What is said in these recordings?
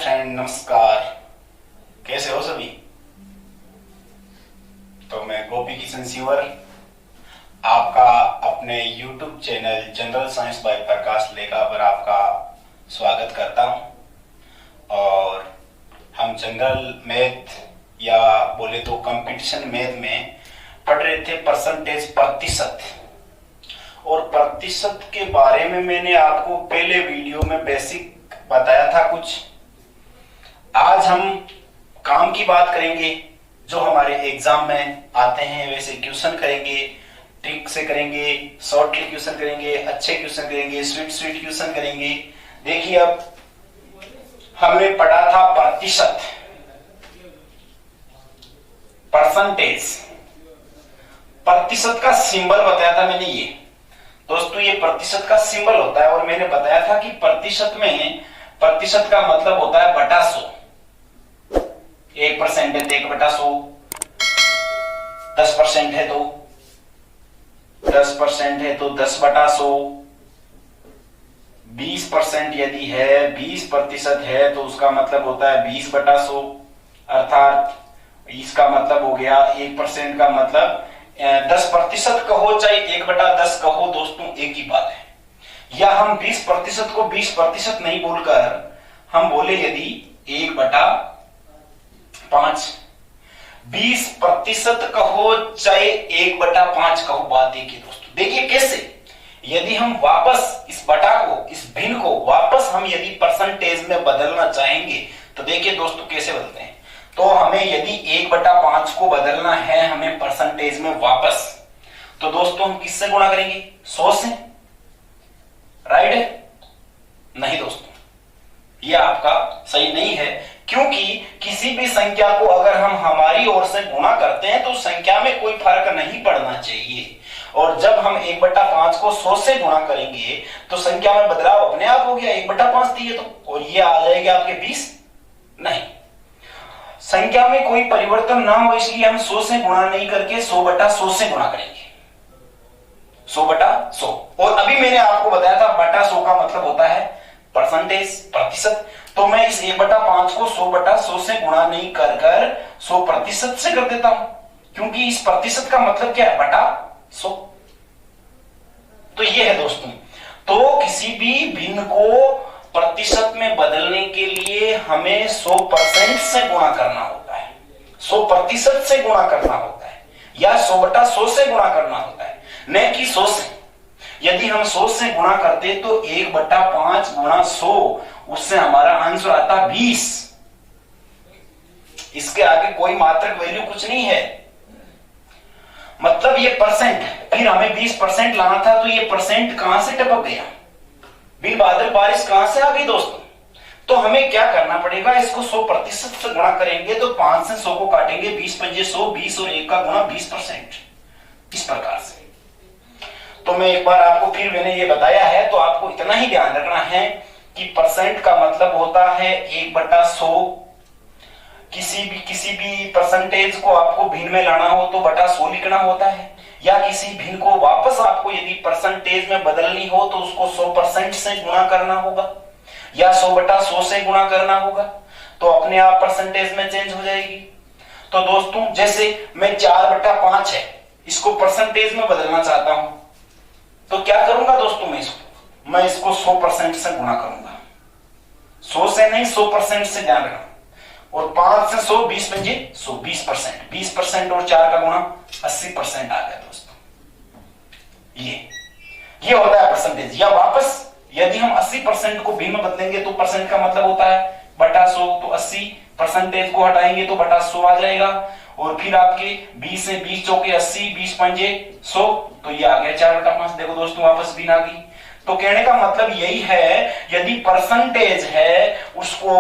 Friend, नमस्कार। कैसे हो सभी? तो मैं गोपी किशन सिवर आपका अपने YouTube channel general science by Prakash Lekha पर आपका स्वागत करता हूं। और हम जनरल मैथ या बोले तो कंपटीशन मैथ में पढ़ रहे थे परसेंटेज, प्रतिशत। और प्रतिशत के बारे में मैंने आपको पहले वीडियो में बेसिक बताया था कुछ। आज हम काम की बात करेंगे जो हमारे एग्जाम में आते हैं, वैसे क्वेश्चन करेंगे, ट्रिक से करेंगे, शॉर्टली क्वेश्चन करेंगे, अच्छे क्वेश्चन करेंगे, स्वीट क्वेश्चन करेंगे। देखिए, अब हमने पढ़ा था प्रतिशत, परसेंटेज। प्रतिशत का सिंबल बताया था मैंने। ये दोस्तों, ये प्रतिशत का सिंबल होता है। और मैंने बताया था कि प्रतिशत में प्रतिशत का मतलब होता है बटा 100। 1% है तो 1/100, 10% है तो 10% है तो 10/100, 20% यदि है, 20% है तो उसका मतलब होता है 20/100। अर्थात इसका मतलब हो गया 1% का मतलब 10% कहो चाहे 1/10 कहो, दोस्तों एक ही बात है। या हम 20% को 20% नहीं बोलकर हम बोले यदि 1/5, 20% कहो चाहे 1/5 कहो, बात एक ही दोस्तों। देखिए कैसे, यदि हम वापस इस बटा को, इस भिन्न को वापस हम यदि परसेंटेज में बदलना चाहेंगे तो देखिए दोस्तों कैसे बदलते हैं। तो हमें यदि 1/5 को बदलना है हमें परसेंटेज में वापस, तो दोस्तों हम किससे गुणा करेंगे? 100 से। राइट है? नहीं दोस्तों, यह आपका सही नहीं है। क्योंकि किसी भी संख्या को अगर हम हमारी ओर से गुणा करते हैं तो संख्या में कोई फर्क नहीं पड़ना चाहिए। और जब हम 1/5 को 100 से गुणा करेंगे तो संख्या में बदलाव अपने आप हो गया। 1/5 दिए तो, और ये आ जाएगा आपके 20। नहीं, संख्या में कोई परिवर्तन ना हो इसलिए हम 100 से गुणा नहीं करके 100/100 से गुणा करेंगे। 100/100। और अभी मैंने आपको बताया था बटा 100 का मतलब होता है परसेंटेज, प्रतिशत। तो मैं इस 1/5 को 100/100 से गुणा नहीं कर 100% से कर देता हूं, क्योंकि इस प्रतिशत का मतलब क्या है? बटा 100। तो ये है दोस्तों। तो किसी भी भिन्न को प्रतिशत में बदलने के लिए हमें 100% से गुणा करना होता है, 100% से गुणा करना होता है, या 100/100 से गुणा करना होता है, न कि 100 से। यदि हम 100 से गुणा करते तो 1/5 गुणा 100, उससे हमारा आंसर आता 20। इसके आगे कोई मात्रक वैल्यू कुछ नहीं है। मतलब ये परसेंट, फिर हमें 20% लाना था तो ये परसेंट कहां से टपक गया? बिन बादल बारिश कहां से आ गई दोस्तों? तो हमें क्या करना पड़ेगा? इसको 100% से गुणा करेंगे तो 5 से 100 को काटेंगे, 20×5 100, 20 और 1 का गुणा 20%। इस प्रकार से। तो मैं एक बार आपको, फिर मैंने ये बताया है तो आपको इतना ही ध्यान रखना है कि परसेंट का मतलब होता है 1/100। किसी भी परसेंटेज को आपको भिन्न में लाना हो तो बटा 100 लिखना होता है। या किसी भिन्न को वापस आपको यदि परसेंटेज में बदलनी हो तो उसको 100% से गुणा करना होगा, या 100/100 से गुणा करना होगा, तो अपने आप परसेंटेज में चेंज हो जाएगी। तो दोस्तों, जैसे मैं 4/5 है, इसको परसेंटेज में बदलना चाहता हूं तो क्या करूंगा दोस्तों? मैं इसको 100% से गुणा करूंगा। 100 से नहीं, 100% से, ध्यान रखना। और 5 से 100, 20×5 100, 20%। 20% और 4 का गुणा 80% आ गया दोस्तों। ये होता है परसेंटेज। या वापस यदि हम 80% को भिन्न में बदलेंगे तो परसेंट का मतलब होता है बटा 100, तो 80% को हटाएंगे तो बटा 100 आ जाएगा। और फिर आपके 20 से 20 चौके 80, 20×5 100, तो ये आ गया 4/5। देखो दोस्तों, वापस भिन्न आ गई। तो कहने का मतलब यही है, यदि परसेंटेज है उसको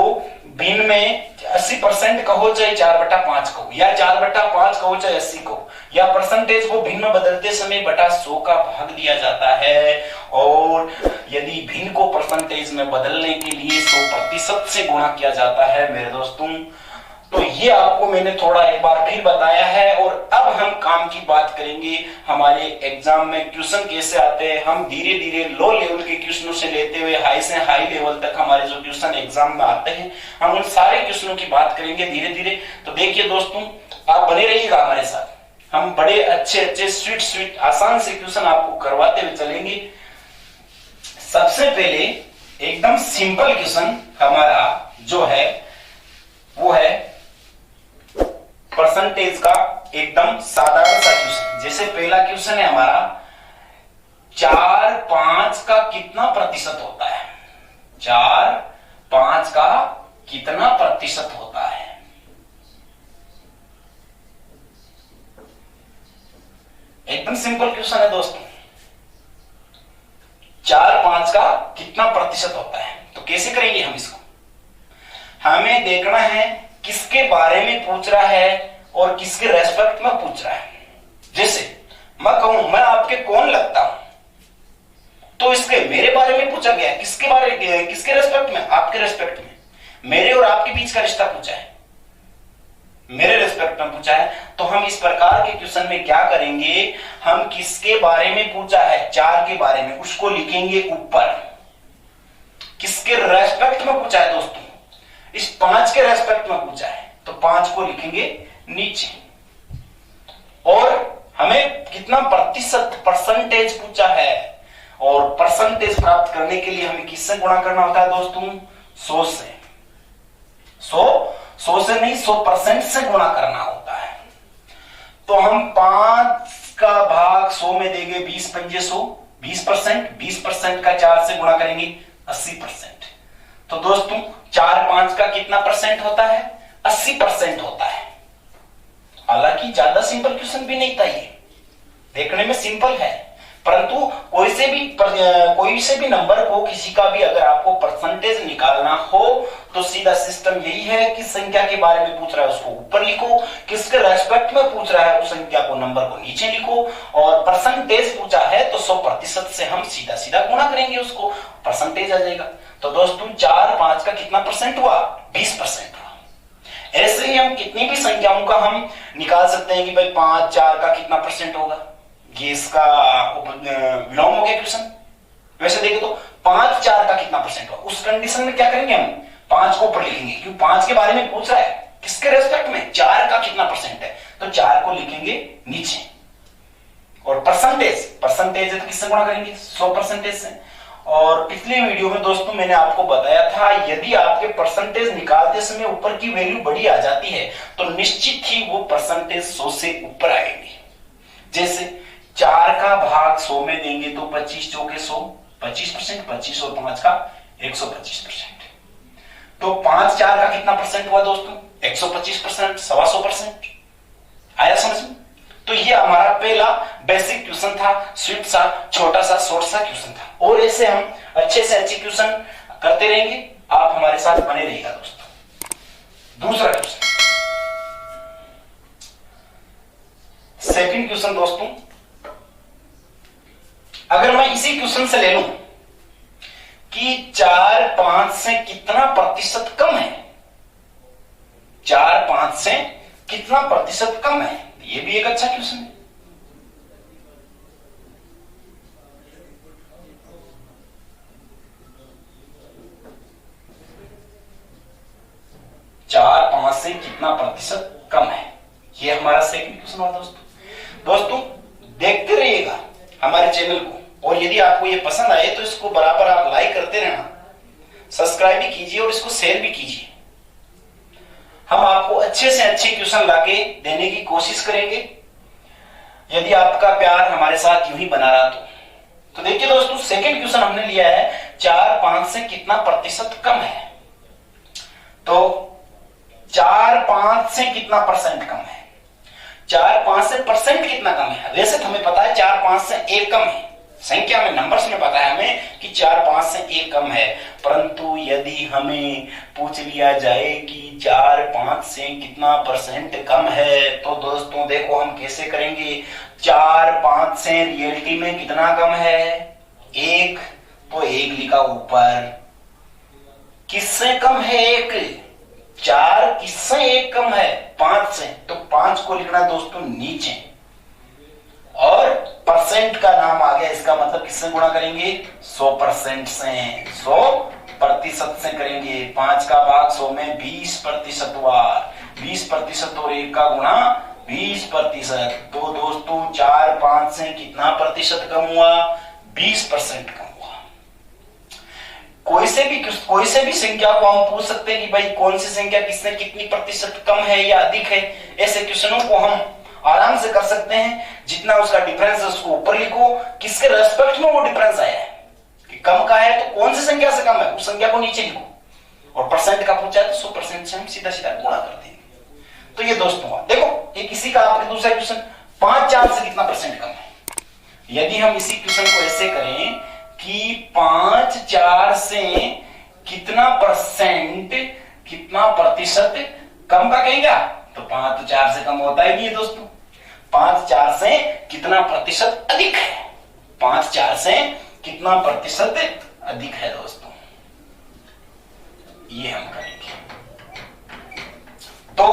भिन्न में 80% कहो चाहे 4/5 कहो, या 4/5 कहो चाहे 80 कहो, या परसेंटेज को भिन्न में बदलते समय बटा 100 का भाग दिया जाता है। और यदि भिन्न को परसेंटेज में बदलने के लिए 100% से गुणा किया जाता है मेरे दोस्तों, तो ये आपको मैंने थोड़ा एक बार फिर बताया है। और अब हम काम की बात करेंगे, हमारे एग्जाम में क्वेश्चन कैसे आते हैं। हम धीरे धीरे लो लेवल के क्वेश्चनों से लेते हुए हाई से हाई लेवल तक हमारे जो क्वेश्चन एग्जाम में आते हैं, हम उन सारे क्वेश्चनों की बात करेंगे धीरे धीरे। तो देखिए दोस्तों, आप बने रहिएगा हमारे साथ। हम बड़े अच्छे स्वीट आसान से क्वेश्चन आपको करवाते हुए चलेंगे। सबसे पहले एकदम सिंपल क्वेश्चन हमारा जो है वो है परसेंटेज का एकदम साधारण सा क्वेश्चन। जैसे पहला क्वेश्चन है हमारा 4/5 का कितना प्रतिशत होता है। 4/5 का कितना प्रतिशत होता है। एकदम सिंपल क्वेश्चन है दोस्तों। 4/5 का कितना प्रतिशत होता है। तो कैसे करेंगे हम इसको, हमें देखना है किसके बारे में पूछ रहा है और किसके रेस्पेक्ट में पूछ रहा है। जैसे मैं कहूं मैं आपके कौन लगता हूं, तो इसके मेरे बारे में पूछा गया, किसके रेस्पेक्ट में, आपके रेस्पेक्ट में। मेरे और आपके बीच का रिश्ता पूछा है, मेरे रेस्पेक्ट में पूछा है। तो हम इस प्रकार के क्वेश्चन में क्या करेंगे, हम किसके बारे में पूछा है, 4 के बारे में, उसको लिखेंगे ऊपर। किसके रेस्पेक्ट में पूछा है दोस्तों, इस 5 के रेस्पेक्ट में पूछा है, तो 5 को लिखेंगे नीचे। और हमें कितना प्रतिशत, परसेंटेज पूछा है, और परसेंटेज प्राप्त करने के लिए हमें किससे गुणा करना होता है दोस्तों, 100 से। 100 से नहीं, 100% से गुणा करना होता है। तो हम 5 का भाग 100 में देंगे, 20 पंजे 100, 20%, 20% का 4 से गुणा करेंगे 80%। तो दोस्तों 4/5 का कितना परसेंट होता है, 80% होता है। हालांकि ज्यादा सिंपल क्वेश्चन भी नहीं था ये, देखने में सिंपल है, परंतु कोई से भी नंबर को, किसी का भी अगर आपको परसेंटेज निकालना हो तो सीधा सिस्टम यही है कि संख्या के बारे में पूछ रहा है उसको ऊपर लिखो, किसके रेस्पेक्ट में पूछ रहा है उस संख्या को, नंबर को नीचे लिखो, और परसेंटेज पूछा है तो 100% से हम सीधा सीधा गुणा करेंगे, उसको परसेंटेज आ जाएगा। तो दोस्तों 4/5 का कितना परसेंट हुआ, 20% हुआ। ऐसे ही हम कितनी भी संख्याओं का हम निकाल सकते हैं कि भाई 5/4 का कितना परसेंट होगा, ये इसका विलोम हो गया क्वेश्चन। वैसे देखें तो 5/4 का कितना परसेंट होगा, उस कंडीशन में क्या करेंगे, हम 5 को ऊपर लिखेंगे, क्योंकि 5 के बारे में पूछ रहा है, किसके रेस्पेक्ट में, 4 का कितना परसेंट है, तो 4 को लिखेंगे नीचे। और परसेंटेज है तो किससे गुणा करेंगे, 100% से। और पिछले वीडियो में दोस्तों मैंने आपको बताया था, यदि आपके परसेंटेज निकालते समय ऊपर की वैल्यू बड़ी आ जाती है तो निश्चित ही वो परसेंटेज 100 से ऊपर आएगी। जैसे 4 का भाग 100 में देंगे तो 25 चौके 100, 25%, 25 और 5 का 125%। तो 5/4 का कितना परसेंट हुआ दोस्तों, 125%, 125%। आया समझ में। तो ये हमारा पहला बेसिक क्वेश्चन था, स्वीट सा, छोटा सा, शॉर्ट सा क्वेश्चन था। और ऐसे हम अच्छे से अच्छे क्वेश्चन करते रहेंगे, आप हमारे साथ बने रहिएगा दोस्तों। दूसरा क्वेश्चन, सेकंड क्वेश्चन दोस्तों, अगर मैं इसी क्वेश्चन से ले लूं कि 4/5 से कितना प्रतिशत कम है, 4/5 से कितना प्रतिशत कम है, ये भी एक अच्छा क्वेश्चन है। चार 5 से कितना प्रतिशत कम है, ये हमारा सेकंड क्वेश्चन हुआ दोस्तों देखते रहिएगा हमारे चैनल को, और यदि आपको ये पसंद आए तो इसको बराबर आप लाइक करते रहना, सब्सक्राइब भी कीजिए और इसको शेयर भी कीजिए। हम आपको अच्छे से अच्छे क्वेश्चन लाके देने की कोशिश करेंगे, यदि आपका प्यार हमारे साथ यूं ही बना रहा तो देखिए दोस्तों, सेकंड क्वेश्चन हमने लिया है 4/5 से कितना प्रतिशत कम है। तो 4/5 से कितना परसेंट कम है, 4/5 से परसेंट कितना कम है। वैसे तो हमें पता है 4/5 से 1 कम है, संख्या में नंबर्स में पता है हमें कि 4/5 से 1 कम है, परंतु यदि हमें पूछ लिया जाए कि 4/5 से कितना परसेंट कम है, तो दोस्तों देखो हम कैसे करेंगे। 4/5 से रियलिटी में कितना कम है, 1, तो 1 लिखा ऊपर। किससे कम है 1, 4 किससे 1 कम है? 5 से। तो 5 को लिखना है दोस्तों नीचे, और परसेंट का नाम आ गया, इसका मतलब किससे गुणा करेंगे? 100% से, 100% से करेंगे। 5 का भाग 100 में 20% हुआ, 20% और 1 का गुणा 20%। तो दोस्तों 4 5 से कितना प्रतिशत कम हुआ? 20% कम हुआ। कोई से भी संख्या को हम पूछ सकते हैं कि भाई कौन सी संख्या किससे कितनी प्रतिशत कम है या अधिक है। ऐसे क्वेश्चनों को हम आराम से कर सकते हैं। जितना उसका डिफरेंस है उसको ऊपर लिखो, किसके रेस्पेक्ट में वो डिफरेंस आया है, कि कम का है तो कौन सी संख्या से कम है उस संख्या को नीचे लिखो, और परसेंट का पूछा है तो 100% से हम सीधा सीधा गुणा कर देंगे। तो ये दोस्तों देखो, ये किसी का आपके दूसरा क्वेश्चन 5 4 से कितना परसेंट कम है। यदि हम इसी क्वेश्चन को ऐसे करें कि 5 4 से कितना प्रतिशत कम का कहेंगे, तो 5 तो 4 से कम होता ही नहीं है दोस्तों। 5 4 से कितना प्रतिशत अधिक है? 5 4 से कितना प्रतिशत अधिक है दोस्तों, ये हम करेंगे। तो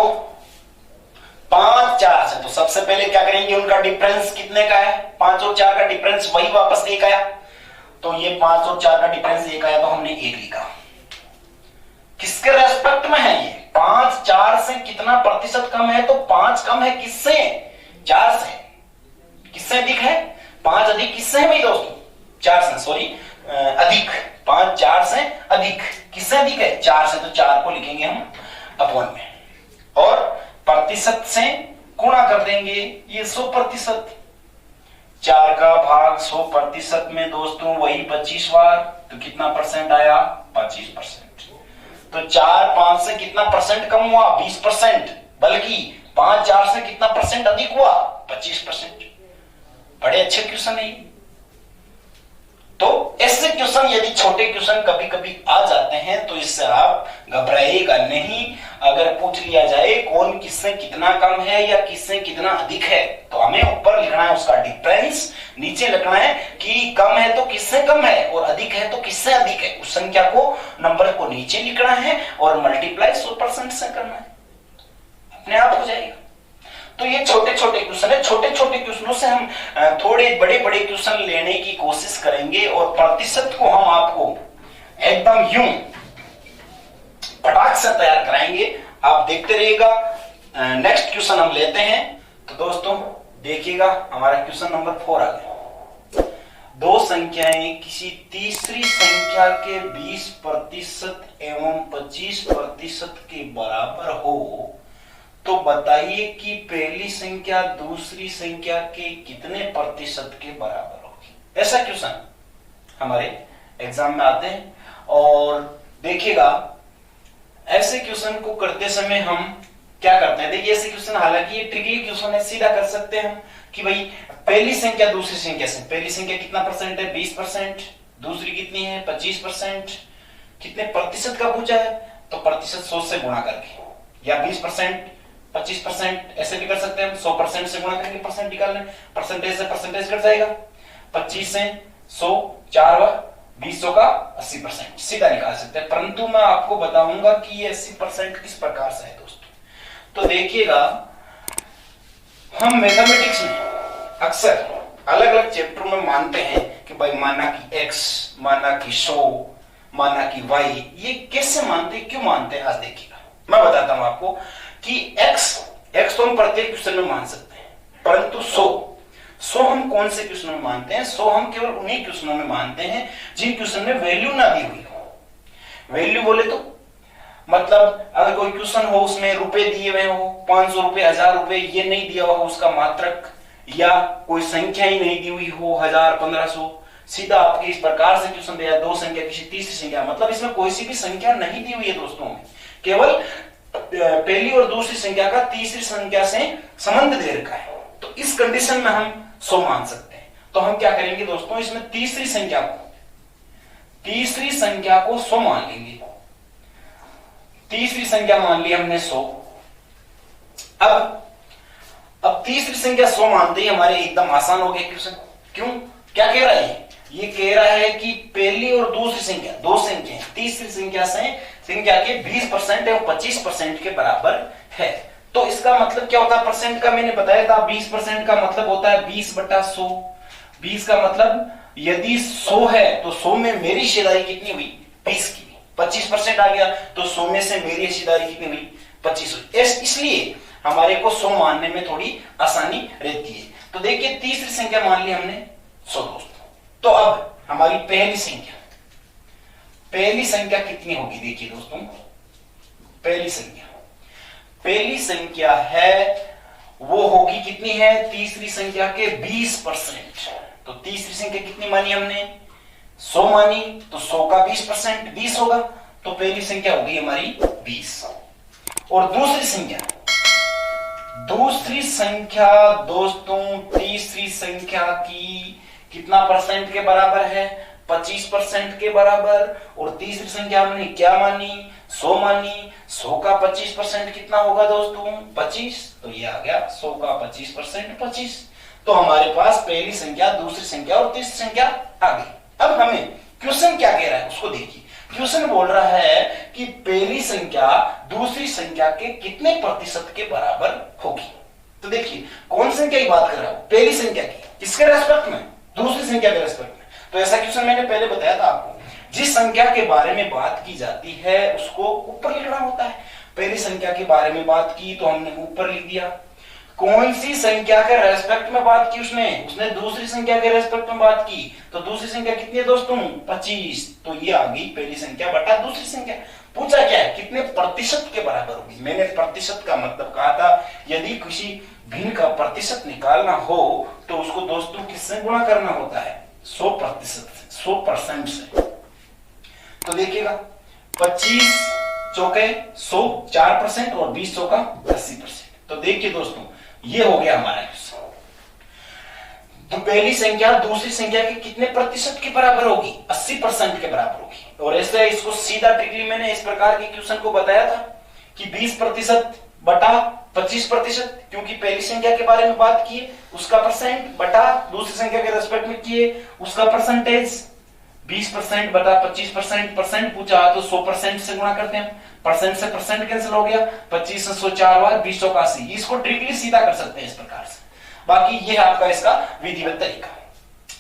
5 4 से, तो सबसे पहले क्या करेंगे, उनका डिफरेंस कितने का है? 5 और 4 का डिफरेंस वही वापस 1 आया, तो ये 5 और 4 का डिफरेंस 1 आया, तो हमने 1 लिखा। किसके रेस्पेक्ट में है ये? 5 4 से कितना प्रतिशत कम है? तो 5 कम है किससे? 4 से। किससे अधिक है? 5 अधिक किससे है भाई दोस्तों? 4 से, सॉरी अधिक। 5 4 से अधिक, किससे अधिक है? 4 से। तो 4 को लिखेंगे हम अपॉन में, और प्रतिशत से गुणा कर देंगे, ये 100%। 4 का भाग 100% में दोस्तों वही 25 बार, तो कितना परसेंट आया? 25%। तो 4 5 से कितना परसेंट कम हुआ? 20%। बल्कि 5 4 से कितना परसेंट अधिक हुआ? 25%। बड़े अच्छे क्वेश्चन है। तो ऐसे क्वेश्चन, यदि छोटे क्वेश्चन कभी कभी आ जाते हैं तो इससे आप घबराइएगा नहीं। अगर पूछ लिया जाए कौन किससे कितना कम है या किससे कितना अधिक है, तो हमें ऊपर लिखना है उसका डिफरेंस, नीचे लिखना है कि कम है तो किससे कम है और अधिक है तो किससे अधिक है। उस संख्या को, नंबर को नीचे लिखना है और मल्टीप्लाई 100% से करना है, अपने आप हो जाएगा। तो ये छोटे छोटे क्वेश्चन है। छोटे छोटे क्वेश्चनों से हम थोड़े बड़े बड़े क्वेश्चन लेने की कोशिश करेंगे, और प्रतिशत को हम आपको एकदम यूं फटाक से तैयार कराएंगे। आप देखते रहिएगा। नेक्स्ट क्वेश्चन हम लेते हैं। तो दोस्तों देखिएगा, हमारा क्वेश्चन नंबर 4 आ गया। दो संख्याएं किसी तीसरी संख्या के 20% एवं 25% के बराबर हो तो बताइए कि पहली संख्या दूसरी संख्या के कितने प्रतिशत के बराबर होगी। ऐसा क्वेश्चन हमारे एग्जाम में आते हैं। और देखिएगा, ऐसे क्वेश्चन को करते समय हम क्या करते हैं, देखिए ऐसे क्वेश्चन, हालांकि ये ट्रिकी क्वेश्चन है, सीधा कर सकते हैं हम कि भाई पहली संख्या दूसरी संख्या से, पहली संख्या कितना परसेंट है? 20%। दूसरी कितनी है? 25%। कितने प्रतिशत का पूछा है, तो प्रतिशत 100 से गुणा करके, या 20% 25% ऐसे भी कर सकते हैं। 100% से गुणा करेंगे, परसेंट निकालने, परसेंटेज से परसेंटेज कट जाएगा। 25 से 100, 4 20 का 80%, सीधा निकाल सकते हैं। परंतु मैं आपको बताऊंगा कि ये 80% किस प्रकार से है दोस्तों। तो देखिएगा, हम मैथमेटिक्स में अक्सर अलग अलग चैप्टर में मानते हैं कि भाई माना कि x, माना कि 100, माना कि y, ये कैसे मानते हैं, क्यों मानते हैं? आज देखिएगा, मैं बताता हूं आपको कि x तो हम प्रत्येक क्वेश्चन में मान सकते हैं, परंतु 100 हम कौन से क्वेश्चन में मानते हैं? 100 हम केवल उन्हीं क्वेश्चनों में मानते हैं जिन क्वेश्चन में वैल्यू ना दी हुई हो। वैल्यू बोले तो मतलब अगर कोई क्वेश्चन हो उसमें रुपए दिए हुए हो, 500 रुपए, 1000 रुपए, ये नहीं दिया हुआ हो उसका मात्रक, या कोई संख्या ही नहीं दी हुई हो 1000 1500, सीधा आपके इस प्रकार से क्वेश्चन दिया, दो संख्या किसी तीसरी संख्या, मतलब इसमें कोई सी भी संख्या नहीं दी हुई है दोस्तों में, केवल पहली और दूसरी संख्या का तीसरी संख्या से संबंध दे रखा है। तो इस कंडीशन में हम 100 मान सकते हैं। तो हम क्या करेंगे दोस्तों, इसमें तीसरी संख्या को 100 मान लेंगे। तीसरी संख्या मान ली हमने 100। अब तीसरी संख्या 100 मानते ही हमारे एकदम आसान हो गया क्वेश्चन। क्यों? क्या कह रहा है? ये कह रहा है कि पहली और दूसरी संख्या, दो संख्या, तीसरी संख्या के 20% एवं 25% के बराबर है। तो इसका मतलब क्या होता है परसेंट का, मैंने बताया था 20% का मतलब होता है 20/100। 20 का मतलब यदि 100 है तो 100 में मेरी हिस्सेदारी कितनी हुई, 20 की। 25% आ गया तो 100 में से मेरी हिस्सेदारी कितनी हुई, 25 हुई। इसलिए हमारे को 100 मानने में थोड़ी आसानी रहती है। तो देखिए तीसरी संख्या मान ली हमने 100 दोस्तों। तो अब हमारी पहली संख्या कितनी होगी, देखिए दोस्तों पहली संख्या है वो होगी कितनी है, तीसरी संख्या के 20%। तो तीसरी संख्या कितनी मानी हमने, 100 मानी, तो 100 का 20% 20 होगा, तो पहली संख्या होगी हमारी 20। और दूसरी संख्या दोस्तों तीसरी संख्या की कितना परसेंट के बराबर है, 25% के बराबर। और तीसरी संख्या हमने क्या मानी, 100 मानी, 100 का 25% कितना होगा दोस्तों, 25। तो ये आ गया 100 का 25% 25। तो हमारे पास पहली संख्या, दूसरी संख्या और तीसरी संख्या आ गई। अब हमें क्वेश्चन क्या कह रहा है उसको देखिए। क्वेश्चन बोल रहा है कि पहली संख्या दूसरी संख्या के कितने प्रतिशत के बराबर होगी। तो देखिए कौन संख्या की बात कर रहा हूं, पहली संख्या की, किसके रेस्पेक्ट में, दूसरी संख्या के रेस्पेक्ट में। तो ऐसा क्वेश्चन मैंने पहले बताया था आपको, जिस संख्या के बारे में बात की जाती है उसको ऊपर लिखना होता है। पहली संख्या के बारे में बात की तो हमने ऊपर लिख दिया। कौन सी संख्या के रेस्पेक्ट में बात की उसने दूसरी संख्या के रेस्पेक्ट में बात की। तो दूसरी संख्या कितनी है दोस्तों, 25। तो ये आ गई पहली संख्या बटा दूसरी संख्या। पूछा क्या है, कितने प्रतिशत के बराबर होगी। मैंने प्रतिशत का मतलब कहा था, यदि किसी भिन्न का प्रतिशत निकालना हो तो उसको दोस्तों किससे गुणा करना होता है, 100% से। तो देखिएगा 25 चौके 100 4% और 20 चौका 80%। तो देखिए दोस्तों ये हो गया हमारा क्वेश्चन। तो पहली संख्या दूसरी संख्या के कितने प्रतिशत के बराबर होगी, 80% के बराबर होगी। और ऐसे इसको सीधा ट्रिकली मैंने इस प्रकार के क्वेश्चन को बताया था कि 20% बटा 25%, क्योंकि पहली संख्या के बारे में बात की उसका परसेंट बटा दूसरी संख्या के रेस्पेक्ट में किए उसका परसेंटेज। 20% बटा 25%, परसेंट पूछा तो 100% से गुणा करते हैं, परसेंट से परसेंट कैंसिल हो गया, 25 से 100 4 बार 20 चौका 80। इसको ट्रिकली सीधा कर सकते हैं इस प्रकार से। बाकी ये है आपका इसका विधिवत तरीका।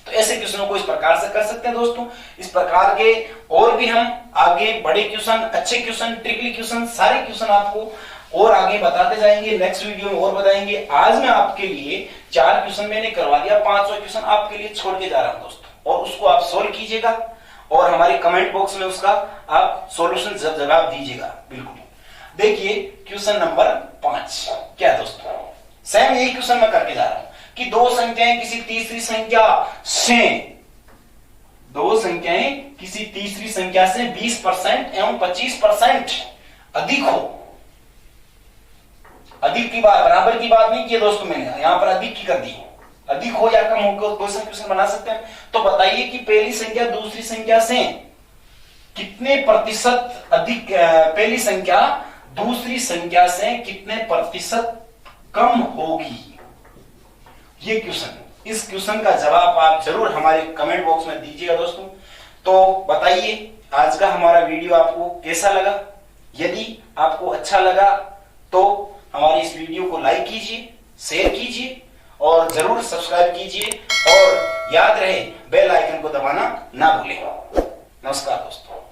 तो ऐसे क्वेश्चनों को इस प्रकार से कर सकते हैं दोस्तों। इस प्रकार के और भी हम आगे बड़े क्वेश्चन, अच्छे क्वेश्चन, ट्रिकली क्वेश्चन, सारे क्वेश्चन आपको और आगे बताते जाएंगे, नेक्स्ट वीडियो में और बताएंगे। आज मैं आपके लिए 4 क्वेश्चन मैंने करवा दिया, 5वां क्वेश्चन आपके लिए छोड़ के जा रहा हूं दोस्तों, और उसको आप सोल्व कीजिएगा और हमारे कमेंट बॉक्स में उसका आप सॉल्यूशन जवाब दीजिएगा। बिल्कुल देखिए क्वेश्चन नंबर 5 क्या दोस्तों, सेम यही क्वेश्चन मैं करके जा रहा हूं कि दो संख्याएं किसी तीसरी संख्या से 20% एवं 25% अधिक हो। अधिक की बात, बराबर की बात नहीं की दोस्तों, मैंने यहां पर अधिक की कर दी। अधिक हो या कम हो क्वेश्चन बना सकते हैं। तो बताइए कि पहली संख्या दूसरी संख्या से कितने प्रतिशत अधिक, पहली संख्या दूसरी संख्या से कितने प्रतिशत कम होगी। ये क्वेश्चन, इस क्वेश्चन का जवाब आप जरूर हमारे कमेंट बॉक्स में दीजिएगा दोस्तों। तो बताइए आज का हमारा वीडियो आपको कैसा लगा। यदि आपको अच्छा लगा तो हमारी इस वीडियो को लाइक कीजिए, शेयर कीजिए और जरूर सब्सक्राइब कीजिए, और याद रहे बेल आइकन को दबाना ना भूलें। नमस्कार दोस्तों।